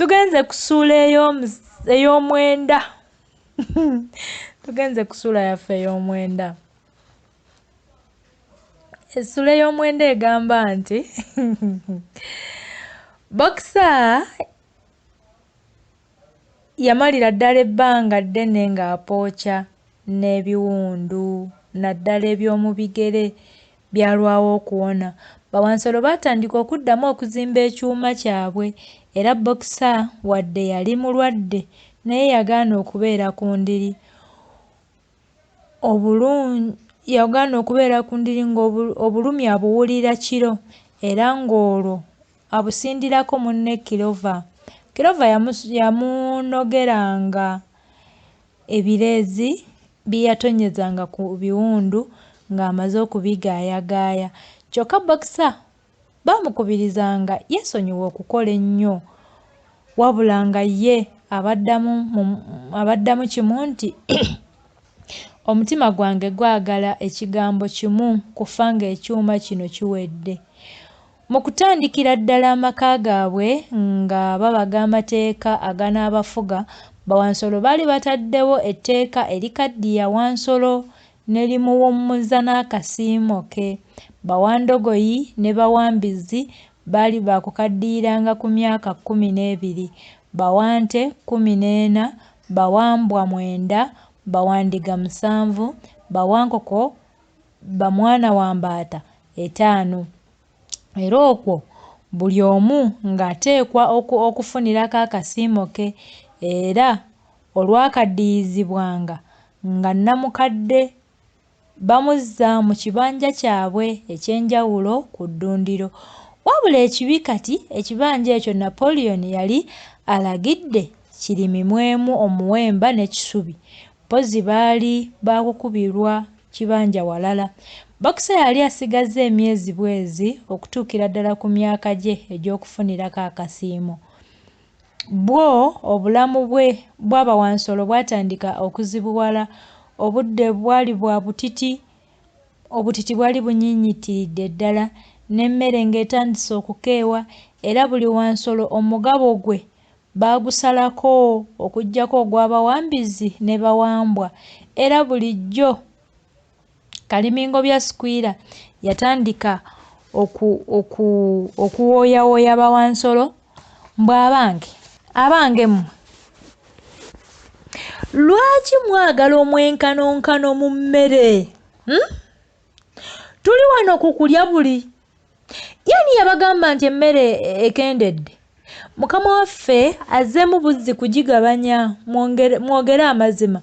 tugenze kusuula ey'omwenda. Tugenze kusuula yaffe ey'omwenda. Essula ey'omwenda egamba nti Boxer yamalira ddala ebbanga ddene ng'apookya n'ebiwundu naddala eby'omu bigere byalwawo okuwona. Bawansolo baatandika okuddamu okuzimba ekyuma kyabwe era Boxer wadde yali mulwadde naye yagaana okubeera ku ndiri yagaana okubeera ku ndiri ng'obulumi abuwulira kiro era ng'olwo abusindirako munne Clover. Clover yamunogeranga ebireezi bye yatonyezanga ku biwundu ng'amaze okubigaayagaaya. Kyokka Boxer baamukubirizanga yeesonyiwe okukola ennyo wabula nga ye abaddamu kimu nti omutima gwange gwagala ekigambo kimu kufa ng'ekyuma kino kiwedde. Mu kutandikira ddala amaka gaabwe nga babaga amateeka aganaabafuga, Bawansolo baali bataddewo etteeka erikaddiya Wansolo ne limuwummuza n'akasiimo ke. Bawandogoyi ne Bawambizi baali baakukaddiiranga ku myaka 12, Bawante 14, Bawambwa 9, Bawandiga 7, Bawankoko Bamwana wa Mbaata 5. Era okwo buli omu ng'ateekwa okufunirako akasiimo ke era olwakaddiyizibwanga nga Nnamukadde bamuzza mu kibanja kyabwe eky'enjawulo ku ddundiro. Wabula ekibi kati ekibanja ekyo Napoleon yali alagidde kirimimwemu omuwemba n'ekisubi, mpozi baali baakukubirwa kibanja walala. Boxer yali asigazza emyezi bwezi okutuukira ddala ku myaka gye egy'okufunirako akasiimo. Obulamu bw'Abawansolo bwatandika okuzibuwala. Obudde bwali bwa butiti, obutiti bwali bunyinyitiridde ddala n'emmere ng'etandise okukeewa era buli Wansolo omugabo gwe baagusalako okuggyako ogw'Abawambizi ne Bawambwa era bulijjo Kalimingo bya Squire yatandika okuwooyawooya Bawansolo mbw abange mmwe lwaki mwagala omwenkanonkano mu mmere? Tuli wano ku kulya buli. Yani yabagamba nti emmere ekendedde. Mukama waffe azzeemu buzzi kugigabanya mwogere amazima.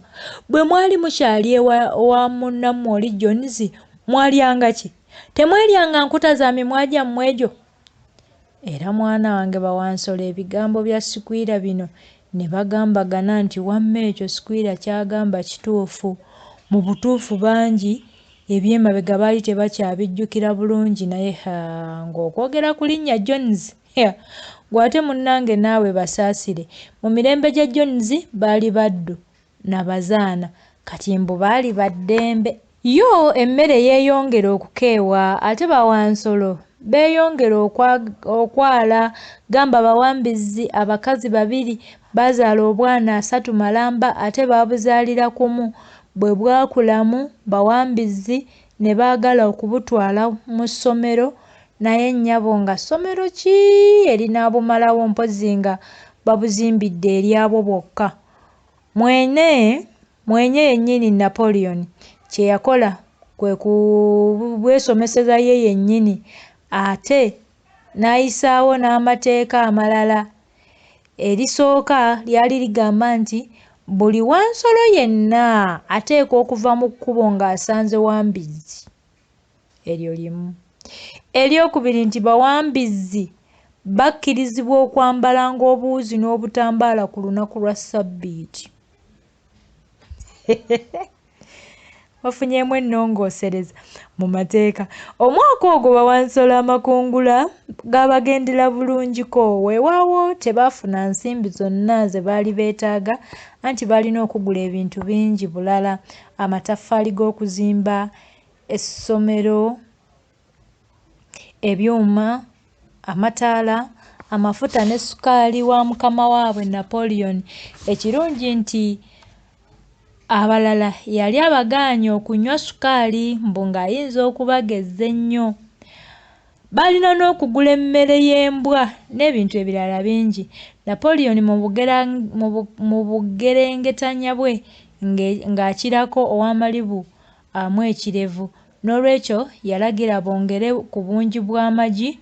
Bwe mwali mukyali ewa munnammwe oli Jones mwalyanga ki? Temweryanga nkuta za mimwa gyammwe egyo? Era mwana wange Bawansolo ebigambo bya Squire bino ne bagambagana nti wamma ekyo Squire kyagamba kituufu. Mu butuufu bangi eby'emabega baali tebakyabijjukira bulungi naye ng'okwogera ku linnya Jones gw'ate munnange naawe basaasire. Mu mirembe gya Jones baali baddu na bazaana kati mbu baali baddembe. Yo emmere yeeyongera okukeewa ate Bawansolo beeyongera okwala. Gamba Bawambizi abakazi 2 bazaala obwana 3 malamba ate baabuzaalira kumu. Bwe bwakulamu Bawambizi ne baagala okubutwala mu ssomero naye nnyabo nga ssomero ki erinaabumalawo mpozi nga babuzimbidde eryabo bokka. Mwenye yennyini Napoleon kye yakola kwe kubwesomeseza ye yennyini ate n'ayisaawo n'amateeka amalala. Erisooka lyali ligamba nti buli Wansolo yenna ateekwa okuva mu kkubo ng'asanze Wambizi. Eryo limu. Eryokubiri nti Bawambizi bakkirizibwa okwambalanga obuwuzi n'obutambaala ku lunaku lwa Ssabbiiti. Bafunyeemu ennongoosereza mu mateeka. Omwaka ogwo Bawansolo amakungula gabagendera bulungiko. Weewaawo tebaafuna nsimbi zonna ze baali beetaaga anti baalina okugula ebintu bingi bulala: amataffaali g'okuzimba essomero, ebyuma, amataala, amafuta ne sukaali wa mukama waabwe Napoleon. Ekirungi nti abalala yali abagaanye okunywa sukaali mbu ng'ayinza okubagezza ennyo. Balina n'okugula emmere y'embwa n'ebintu ebirala bingi. Napoleon mu bugerengetanya bwe ng'akirako ow'amalibu amu ekirevu, n'olwekyo yalagira bongere ku bungi bw'amagi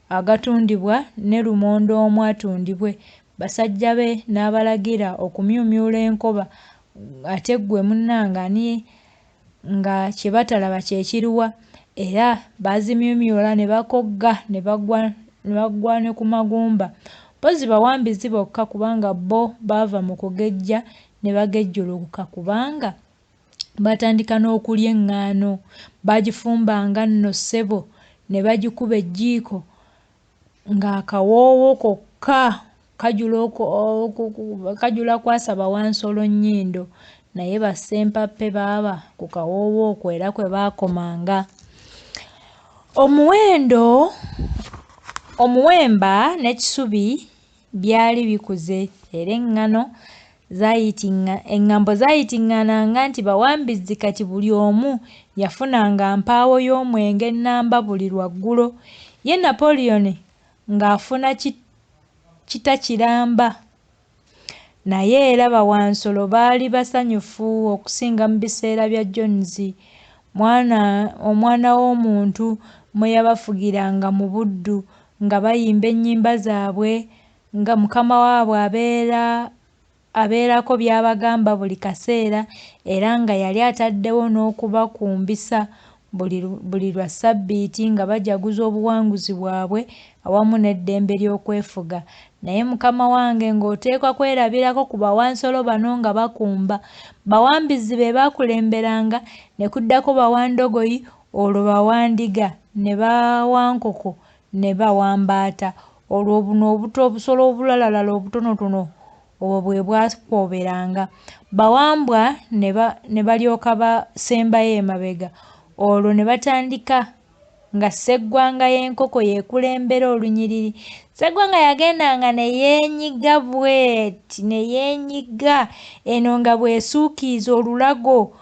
agatundibwa ne lumonde omu atundibwe. Basajja be n'abalagira okumyumyula enkoba, ate ggwe munnange ani nga kye batalaba kye kiruwa? Era baazimyumyula ne bakogga ne bagwa ne ku magumba. Mpozi bawambizi bokka kubanga bo baava mu kugejja ne bagejjulukuka kubanga batandika n'okulya eŋŋaano. Bagifumbanga nno ssebo ne bagikuba ejjiiko ng'akawoowo kokka kajula kwasaba Wansolo nnyindo, naye bassempappe baaba ku kawoowo okwo era kwe baakomanga. Omuwemba n'ekisubi byali bikuze era eŋŋambo zaayitiŋŋananga nti bawambizi kati buli omu yafunanga mpaawo y'omwenge nnamba buli lwaggulo, ye Napoleon ng'afuna kitakiramba. Naye era Bawansolo baali basanyufu okusinga mu biseera bya Jones, omwana w'omuntu mwe yabafugiranga mu buddu nga bayimba ennyimba zaabwe, nga mukama waabwe abeerako by'abagamba buli kaseera, era nga yali ataddewo n'okubakumbisa buli lwa Ssabbiiti nga bajaguza obuwanguzi bwabwe awamu n'eddembe ly'okwefuga. Naye mukama wange ng'oteekwa kwerabirako ku Bawansolo bano nga bakumba. Bawambizi be baakulemberanga, ne kuddako Bawandogoyi, olwo Bawandiga, ne Bawankoko, ne Bawambaata. Olwo buno obusolo obulalalala obutonotono obwo bwe bwakooberanga. Bawambwa ne balyoka basembayo emabega. Olwo ne batandika nga Sseggwanga y'enkoko yeekulembera olunyiriri. Sseggwanga yagendanga ne yeenyiga bw'eti, ne yeenyiga eno nga bw'esuukiiza olulago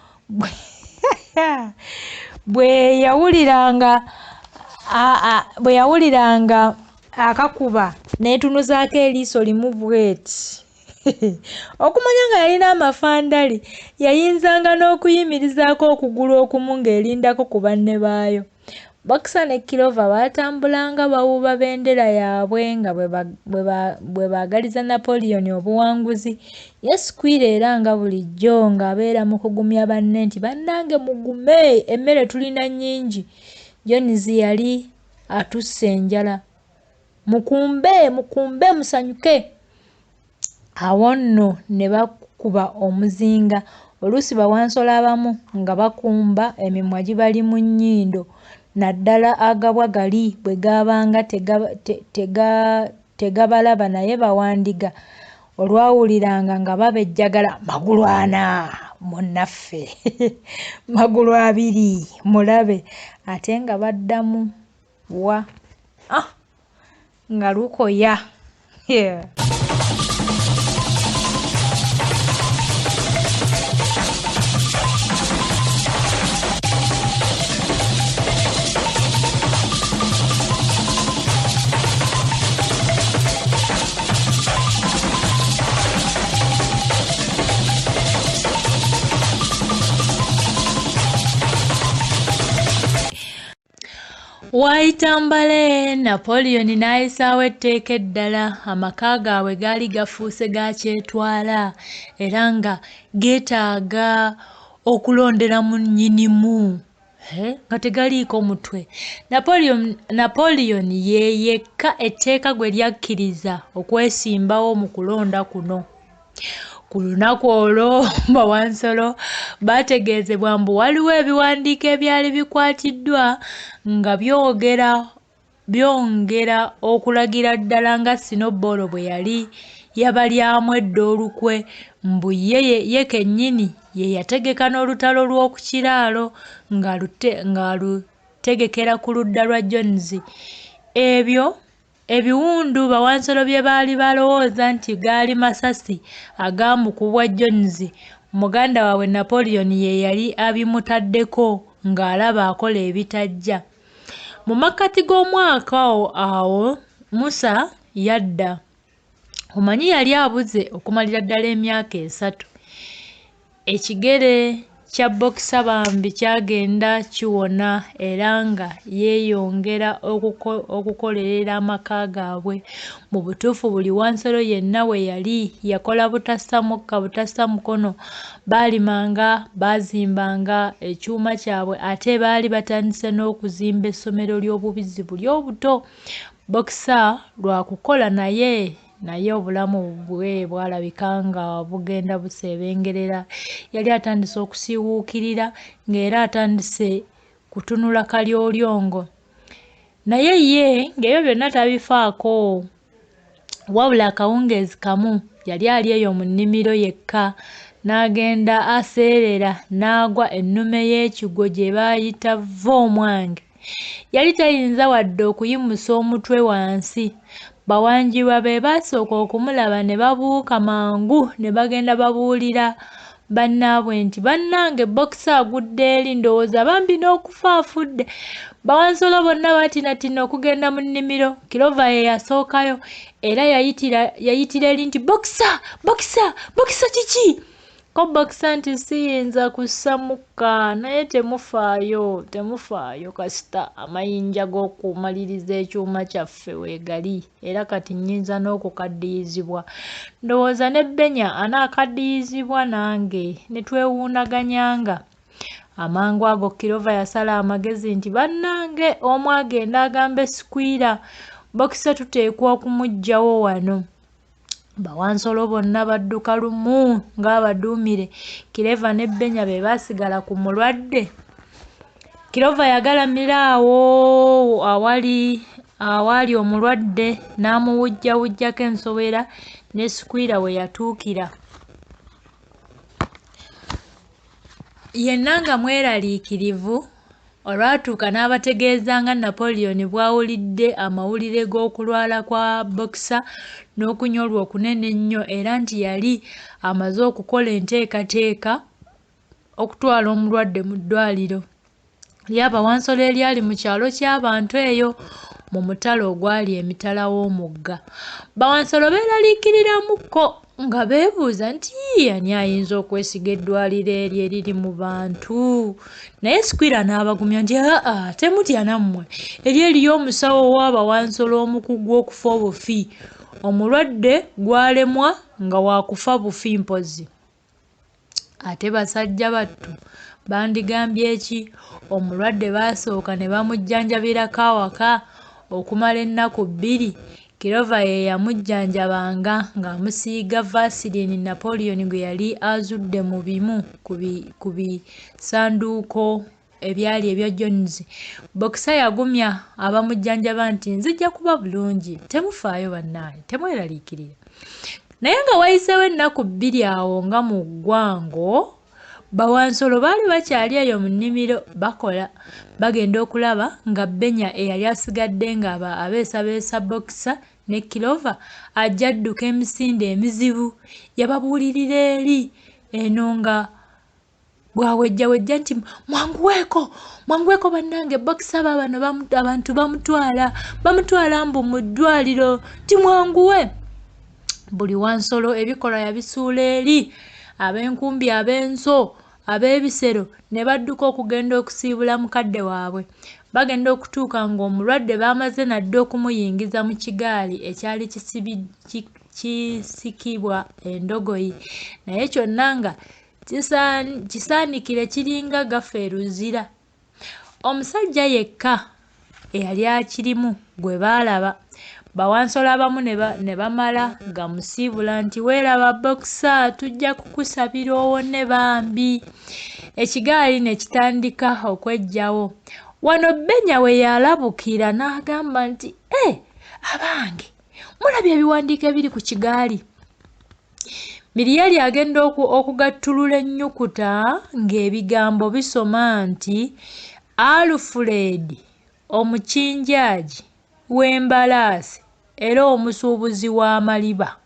bwe yawuliranga akakuba n'etunuzaako eriiso limu bw'eti. Okumanya nga yalina amafandali, yayinzanga n'okuyimirizaako okugulu okumu ng'erindako ku banne baayo. Boxer ne Kilova baatambulanga bawuuba bendera yaabwe nga bwe baagaliza Napoleon obuwanguzi. Ye Squire era nga bulijjo ng'abeera mu kugumya banne nti bannange mugume, emmere tulina nnyingi. Jones yali atusse enjala. Mukumbe musanyuke. Awo nno ne bakuba omuzinga. Oluusi Bawansolo abamu nga bakumba emimwa gibali mu nnyindo, naddala agabwa gali bwe gaabanga tegabalaba, naye Bawandiga olwawuliranga nga babejjagala magulu 4 munnaffe magulu 2 mulabe, ate nga baddamu wa nga lukoya. Waayitambale Napoleon n'ayisaawo etteeka eddala. Amaka gaabwe gaali gafuuse ga kyetwala era nga geetaaga okulonderamu nnyinimu nga tegaliiko mutwe. Napoleon ye yekka etteeka gwe lyakkiriza okwesimbawo mu kulonda kuno. Ku lunaku olwo Bawansolo baategeezebwa mbu waliwo ebiwandiiko ebyali bikwatiddwa nga byongera okulagira ddala nga Sinobbolo bwe yali yabalyamu edda olukwe, mbu ye kennyini ye yategeka n'olutalo lw'oku kiraalo ng'alutegekera ku ludda lwa Jones. Ebyo ebiwundu Bawansolo bye baali balowooza nti gaali masasi agaamukubwa Jones, muganda waabwe Napoleon ye yali abimutaddeko ng'alaba akola ebitajja. Mu makkati g'omwaka awo Musa yadda. Omanyi yali abuze okumalira ddala emyaka 3. Ekigere kya Boxer bambi kyagenda kiwona era nga yeeyongera okukolerera amaka gaabwe. Mu butuufu buli Wansolo yenna we yali yakola butassa mukka butassa mukono. Baalimanga, baazimbanga ekyuma kyabwe ate baali batandise n'okuzimba essomero ly'obubizi buli obuto. Boxer lwakukola naye obulamu bwe bwalabika nga bugenda buseebengerera. Yali atandise okusiiwuukirira ng'era atandise kutunula kalyolyongo. Naye ye ng'ebyo byonna tabifaako. Wabula akawungeezi kamu yali ali eyo mu nnimiro yekka n'agenda aseerera n'agwa ennume y'ekigwo gye baayita Vomwange. Yali tayinza wadde okuyimusa omutwe wansi. Bawanjirwa be baasooka okumulaba ne babuuka mangu ne bagenda babuulira bannaabwe nti bannange Boxer agudde eri, ndowooza bambi n'okufa afudde. Bawansolo bonna baatinatina okugenda mu nnimiro. Kilova ye yasookayo era yayitira eri nti Boxer, Boxer, Boxer kiki? Ko Boxer nti siyinza kussa mukka naye temufaayo kasita amayinja g'okumaliriza ekyuma kyaffe weegali era kati nnyinza n'okukaddiyizibwa. Ndowooza ne Benya anaakaddiyizibwa nange ne twewuunaganyanga. Amangu ago Kilova yasala amagezi nti bannange omu agenda agambe Squire, Boxer tuteekwa okumuggyawo wano. Bawansolo bonna badduka lumu ng'abaduumire. Kileva ne Benya be baasigala ku mulwadde. Kilova yagalamira awo awali omulwadde n'amuwujjawujjako ensowera ne Squire we yatuukira. Yenna nga mweraliikirivu olwatuuka n'abategeeza nga Napoleon bw'awulidde amawulire g'okulwala kwa Boxer n'okunyolwa okunene ennyo era nti yali amaze okukola enteekateeka okutwala omulwadde mu ddwaliro ly'aba Wansolo eryali mu kyalo ky'abantu eyo mu mutalo ogwali emitala w'omugga. Bawansolo beeraliikiriramukko nga beebuuza nti ani ayinza okwesiga eddwaliro eryo eriri mu bantu. Naye Squire n'abagumya nti temutya nammwe, eri eriyo omusawo w'Abawansolo omukugu okufa obufi. Omulwadde gwalemwa nga waakufa bufi mpozi. Ate basajja battu bandigambye ki? Omulwadde baasooka ne bamujjanjabirako awaka okumala ennaku 2. Kilova ye yamujjanjabanga ng'amusiiga Vaseline Napoleon gwe yali azudde mu bimu ku bisanduuko ebyali ebya Jones. Boxer yagumya abamujjanjaba nti nzijja kuba bulungi, temufaayo bannaaye, temweraliikirira. Naye nga wayiseewo ennaku 2 awo nga mu ggwango, Bawansolo baali bakyali eyo mu nnimiro bakola, bagenda okulaba nga Benya eyali asigadde nga abeesabeesa Boxer ne Kilova ajja adduka emisinde emizibu. Yababuulirira eri eno nga bwawejjawejja nti mwanguweeko bannange Boxer bano abantu bamutwala mbu mu ddwaliro, nti mwanguwe. Buli Wansolo ebikolwa yabisuula eri. Ab'enkumbi, ab'enso, ab'ebisero ne badduka okugenda okusiibula mukadde waabwe. Bagenda okutuuka ng'omulwadde baamaze nadde okumuyingiza mu kigaali ekyali kisikibwa endogoyi. Naye kyonna nga kisaanikire kiringa gafa eruzira. Omusajja yekka eyali akirimu gwe baalaba. Bawansolo abamu ne bamala gamusiibula nti weeraba Boxer, tujja kukusabira owone bambi. Ekigaali ne kitandika okwejjawo. Wano Benya we yalabukira n'agamba nti abange mulabye ebiwandiiko ebiri ku kigaali. Miriyali agenda okugattulula ennyukuta ng'ebigambo bisoma nti Alfred omukinjaaji w'embalaasi era omusuubuzi w'amaliba.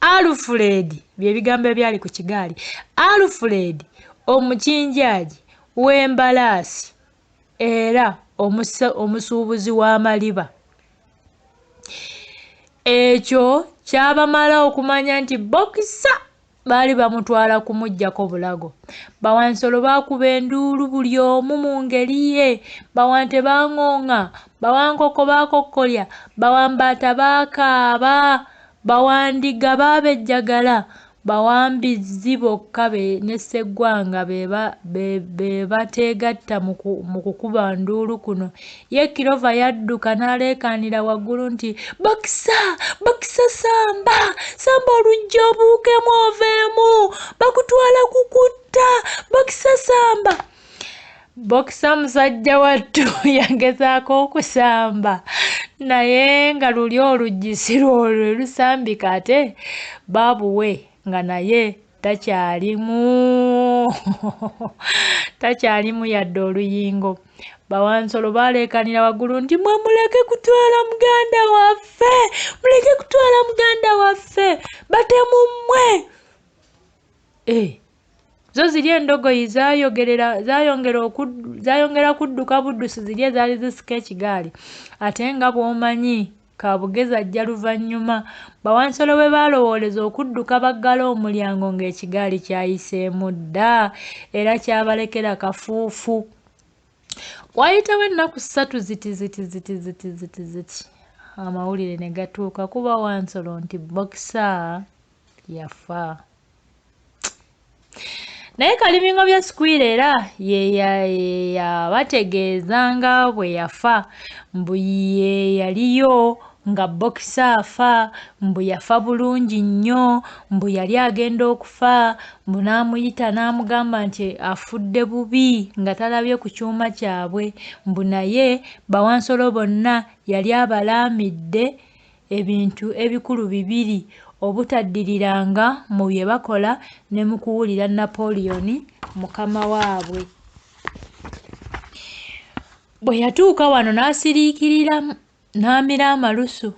Alfred bye bigambo ebyali ku kigaali. Alfred omukinjaaji w'embalaasi era omusuubuzi w'amaliba. Ekyo kyabamala okumanya nti Boxer baali bamutwala kumuggyako bulago. Bawansolo baakuba enduulu buli omu mu ngeri ye. Bawante baŋŋooŋŋa, bawankoko baakokkolya, bawambaata baakaaba, bawandiga baabejjagala, bawambizzi bokka ne Sseggwanga be bateegatta mu kukuba nduulu kuno. Ye Kirova yadduka n'aleekaanira waggulu nti Boxer, Boxer Samba, Samba olujja obuukemu oveemu, bakutwala kukutta, Boxer Samba. Boxer musajja wattu yagezaako okusamba naye nga luli oluggi si lwolwo lusambika ate baabuwe nga naye takyalimu yadde oluyingo. Bawansolo baaleekanira waggulu nti mwe muleke kutwala muganda waffe, muleke kutwala muganda waffe, batemummwe. Zo ziri endogoyi zaayongera kudduka buddusi ziri ezaali zisika ekigaali. Ate nga bw'omanyi Kaabugezi ajja luvannyuma. Bawansolo bwe baalowooleza okudduka baggala omulyango ng'ekigaali kyayiseemu dda era kyabalekera kafuufu. Wayitawo ennaku 3 ziti amawulire ne gatuuka ku Bawansolo nti Boxer yafa. Naye Kalimingo bya Squire era ye yabategeeza nga bwe yafa, mbu ye yaliyo nga Boxer afa, mbu yafa bulungi nnyo, mbu yali agenda okufa, mbu n'amuyita n'amugamba nti afudde bubi nga talabye ku kyuma kyabwe, mbu naye Bawansolo bonna yali abalaamidde ebintu ebikulu 2: obutaddiriranga mu bye bakola ne mu kuwulira Napoleon mukama waabwe. Bwe yatuuka wano n'asiriikirira n'amira amalusu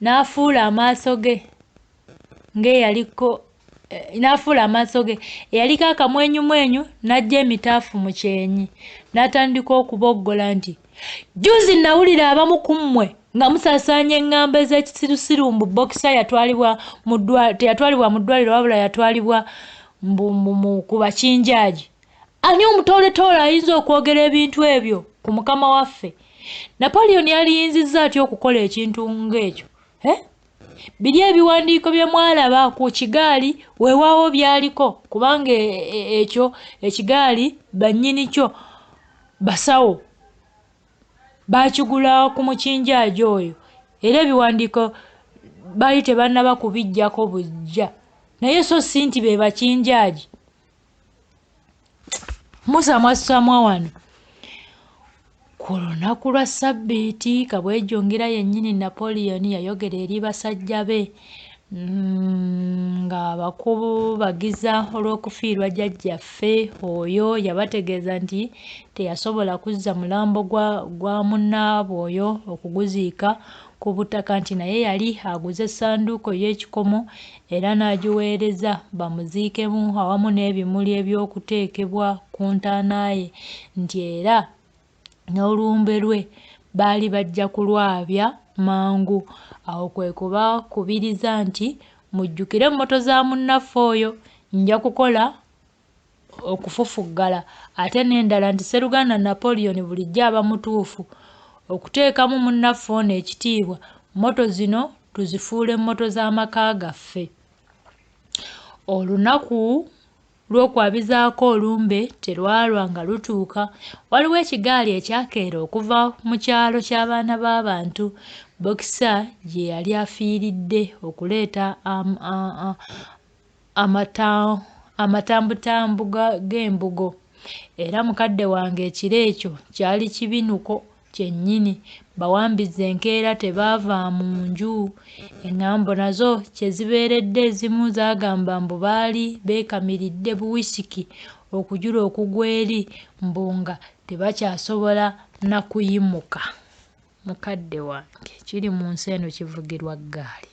n'afuula amaaso ge eyaliko akamwenyumwenyu n'ajja emitaafu mu kyenyi n'atandika okuboggola nti juzi nawulira abamu ku mmwe nga musaasaanya eŋŋambo ez'ekisirusiru mbu Boxer teyatwalibwa mu ddwaliro wabula yatwalibwa ku bakinjaaji. Ani omutooletoole ayinza okwogera ebintu ebyo ku mukama waffe? Napoleon yaliyinzizza atya okukola ekintu ng'ekyo? Biri ebiwandiiko bye mwalaba ku kigaali weewaawo byaliko, kubanga ekyo ekigaali bannyini kyo basawo baakigula ku mukinjaaji oyo era ebiwandiiko baali tebannaba kubiggyako bujja, naye so si nti be bakinjaaji. Musa mwassamwa wano. Ku lunaku lwa Ssabbiiti Kabwejjongera yennyini Napoleon yayogera eri basajja be nga bakubagiza olw'okufiirwa jjajjaffe oyo. Yabategeeza nti teyasobola kuzza mulambo gwa munnaabwe oyo okuguziika ku butaka, nti naye yali aguze essanduuko y'ekikomo era n'agiweereza bamuziikemu awamu n'ebimuli eby'okuteekebwa ku ntaana ye, nti era n'olumbe lwe baali bajja kulwabya mangu. Awo kwe kubakubiriza nti mujjukire emmoto za munnaffe oyo, nja kukola okufufuggala. Ate n'endala nti Sseruganda Napoleon bulijjo aba mutuufu okuteekamu munnaffe ono ekitiibwa. Mmoto zino tuzifuule emmoto z'amaka gaffe. Olunaku lw'okwabizaako olumbe terwalwa nga lutuuka. Waliwo ekigaali ekyakeera okuva mu kyalo ky'abaana b'abantu. Boxer gye yali afiiridde okuleeta amatambutambu g'embugo. Era mukadde wange ekiro ekyo kyali kibinuko kyennyini. Bawambiza enkeera tebaava mu nju. Eŋŋambo nazo kye zibeeredde ezimu zaagamba mbu baali beekamiridde buwisiki okujula okugwa eri mbu nga tebakyasobola na kuyimuka. mukadde wange kiri mu nsi eno kivugirwa ggaali